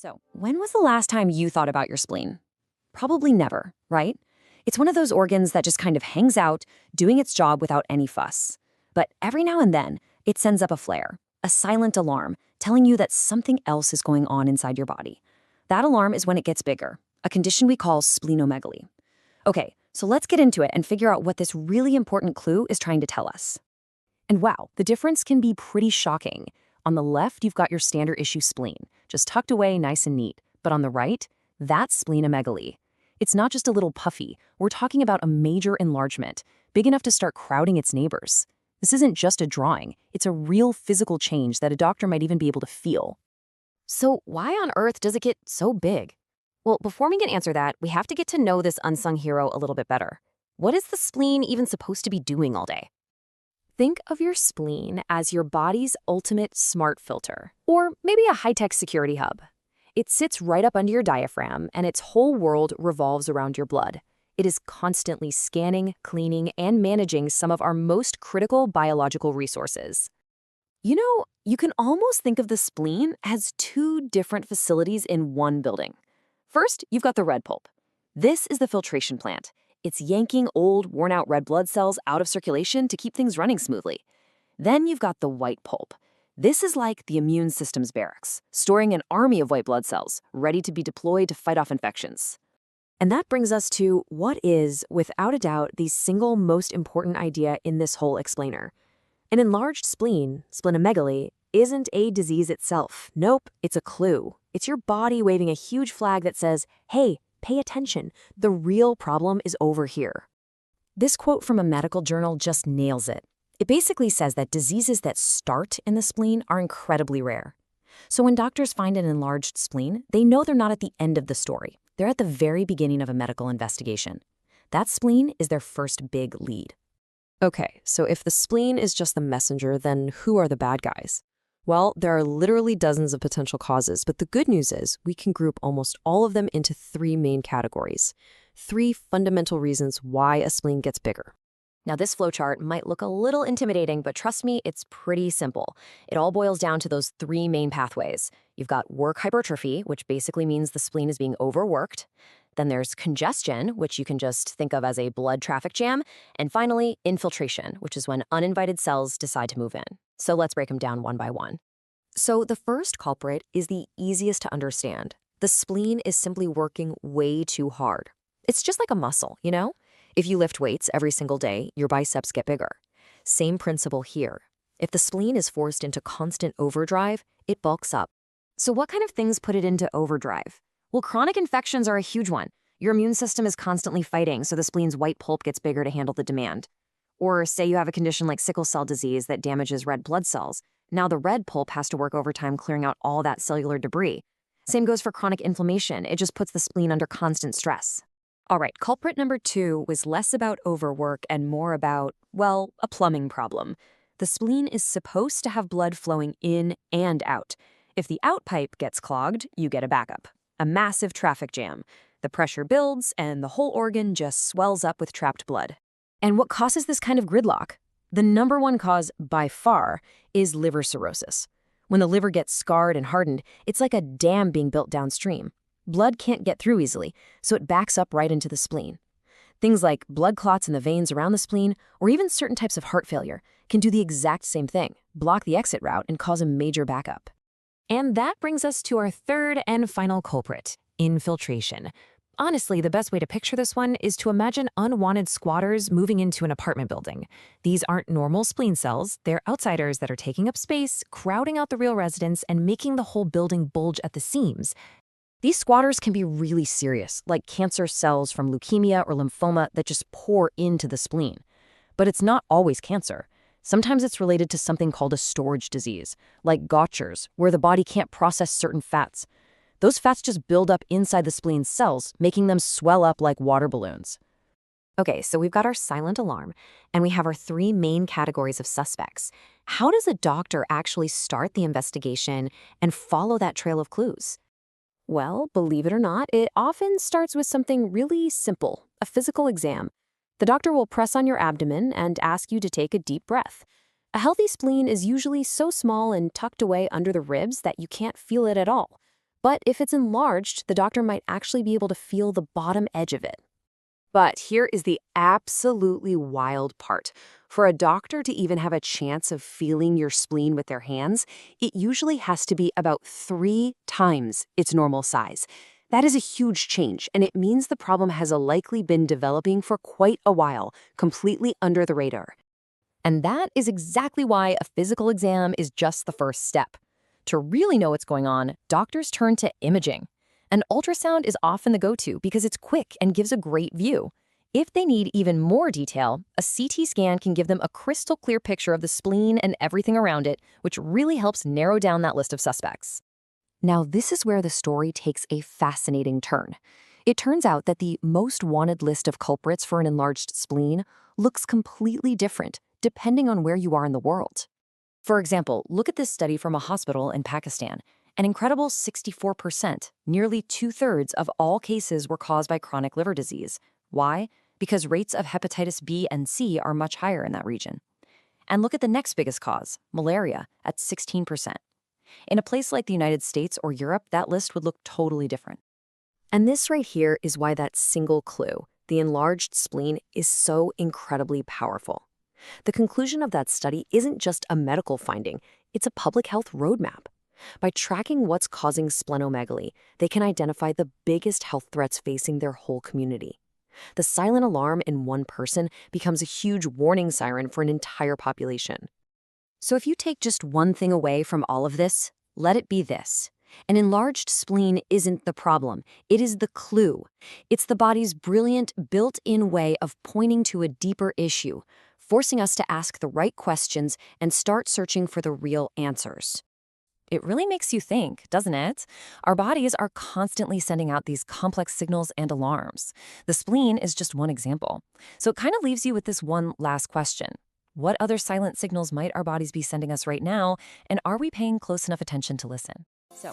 So, when was the last time you thought about your spleen? Probably never, right? It's one of those organs that just kind of hangs out, doing its job without any fuss. But every now and then, it sends up a flare, a silent alarm, telling you that something else is going on inside your body. That alarm is when it gets bigger, a condition we call splenomegaly. Okay, so let's get into it and figure out what this really important clue is trying to tell us. And wow, the difference can be pretty shocking. On the left, you've got your standard issue spleen, just tucked away nice and neat. But on the right, that's splenomegaly. It's not just a little puffy. We're talking about a major enlargement, big enough to start crowding its neighbors. This isn't just a drawing. It's a real physical change that a doctor might even be able to feel. So why on earth does it get so big? Well, before we can answer that, we have to get to know this unsung hero a little bit better. What is the spleen even supposed to be doing all day? Think of your spleen as your body's ultimate smart filter, or maybe a high-tech security hub. It sits right up under your diaphragm, and its whole world revolves around your blood. It is constantly scanning, cleaning, and managing some of our most critical biological resources. You know, you can almost think of the spleen as two different facilities in one building. First, you've got the red pulp. This is the filtration plant. It's yanking old, worn-out red blood cells out of circulation to keep things running smoothly. Then you've got the white pulp. This is like the immune system's barracks, storing an army of white blood cells, ready to be deployed to fight off infections. And that brings us to what is, without a doubt, the single most important idea in this whole explainer. An enlarged spleen, splenomegaly, isn't a disease itself. Nope, it's a clue. It's your body waving a huge flag that says, hey, pay attention. The real problem is over here. This quote from a medical journal just nails it. It basically says that diseases that start in the spleen are incredibly rare. So when doctors find an enlarged spleen, they know they're not at the end of the story. They're at the very beginning of a medical investigation. That spleen is their first big lead. Okay, so if the spleen is just the messenger, then who are the bad guys? Well, there are literally dozens of potential causes, but the good news is we can group almost all of them into three main categories. Three fundamental reasons why a spleen gets bigger. Now, this flowchart might look a little intimidating, but trust me, it's pretty simple. It all boils down to those three main pathways. You've got work hypertrophy, which basically means the spleen is being overworked. Then there's congestion, which you can just think of as a blood traffic jam. And finally, infiltration, which is when uninvited cells decide to move in. So let's break them down one by one. So the first culprit is the easiest to understand. The spleen is simply working way too hard. It's just like a muscle, you know? If you lift weights every single day, your biceps get bigger. Same principle here. If the spleen is forced into constant overdrive, it bulks up. So what kind of things put it into overdrive? Well, chronic infections are a huge one. Your immune system is constantly fighting, so the spleen's white pulp gets bigger to handle the demand. Or say you have a condition like sickle cell disease that damages red blood cells. Now the red pulp has to work overtime clearing out all that cellular debris. Same goes for chronic inflammation. It just puts the spleen under constant stress. All right, culprit number 2 was less about overwork and more about, well, a plumbing problem. The spleen is supposed to have blood flowing in and out. If the out pipe gets clogged, you get a backup. A massive traffic jam. The pressure builds, and the whole organ just swells up with trapped blood. And what causes this kind of gridlock? The number one cause, by far, is liver cirrhosis. When the liver gets scarred and hardened, it's like a dam being built downstream. Blood can't get through easily, so it backs up right into the spleen. Things like blood clots in the veins around the spleen, or even certain types of heart failure, can do the exact same thing, block the exit route and cause a major backup. And that brings us to our third and final culprit, infiltration. Honestly, the best way to picture this one is to imagine unwanted squatters moving into an apartment building. These aren't normal spleen cells, they're outsiders that are taking up space, crowding out the real residents, and making the whole building bulge at the seams. These squatters can be really serious, like cancer cells from leukemia or lymphoma that just pour into the spleen. But it's not always cancer. Sometimes it's related to something called a storage disease, like Gaucher's, where the body can't process certain fats. Those fats just build up inside the spleen's cells, making them swell up like water balloons. Okay, so we've got our silent alarm, and we have our three main categories of suspects. How does a doctor actually start the investigation and follow that trail of clues? Well, believe it or not, it often starts with something really simple, a physical exam. The doctor will press on your abdomen and ask you to take a deep breath. A healthy spleen is usually so small and tucked away under the ribs that you can't feel it at all. But if it's enlarged, the doctor might actually be able to feel the bottom edge of it. But here is the absolutely wild part. For a doctor to even have a chance of feeling your spleen with their hands, it usually has to be about 3 times its normal size. That is a huge change, and it means the problem has likely been developing for quite a while, completely under the radar. And that is exactly why a physical exam is just the first step. To really know what's going on, doctors turn to imaging. An ultrasound is often the go-to because it's quick and gives a great view. If they need even more detail, a CT scan can give them a crystal clear picture of the spleen and everything around it, which really helps narrow down that list of suspects. Now, this is where the story takes a fascinating turn. It turns out that the most wanted list of culprits for an enlarged spleen looks completely different depending on where you are in the world. For example, look at this study from a hospital in Pakistan. An incredible 64%, nearly 2/3 of all cases were caused by chronic liver disease. Why? Because rates of hepatitis B and C are much higher in that region. And look at the next biggest cause, malaria, at 16%. In a place like the United States or Europe, that list would look totally different. And this right here is why that single clue, the enlarged spleen, is so incredibly powerful. The conclusion of that study isn't just a medical finding, it's a public health roadmap. By tracking what's causing splenomegaly, they can identify the biggest health threats facing their whole community. The silent alarm in one person becomes a huge warning siren for an entire population. So if you take just one thing away from all of this, let it be this. An enlarged spleen isn't the problem, it is the clue. It's the body's brilliant, built-in way of pointing to a deeper issue, forcing us to ask the right questions and start searching for the real answers. It really makes you think, doesn't it? Our bodies are constantly sending out these complex signals and alarms. The spleen is just one example. So it kind of leaves you with this one last question. What other silent signals might our bodies be sending us right now, and are we paying close enough attention to listen? So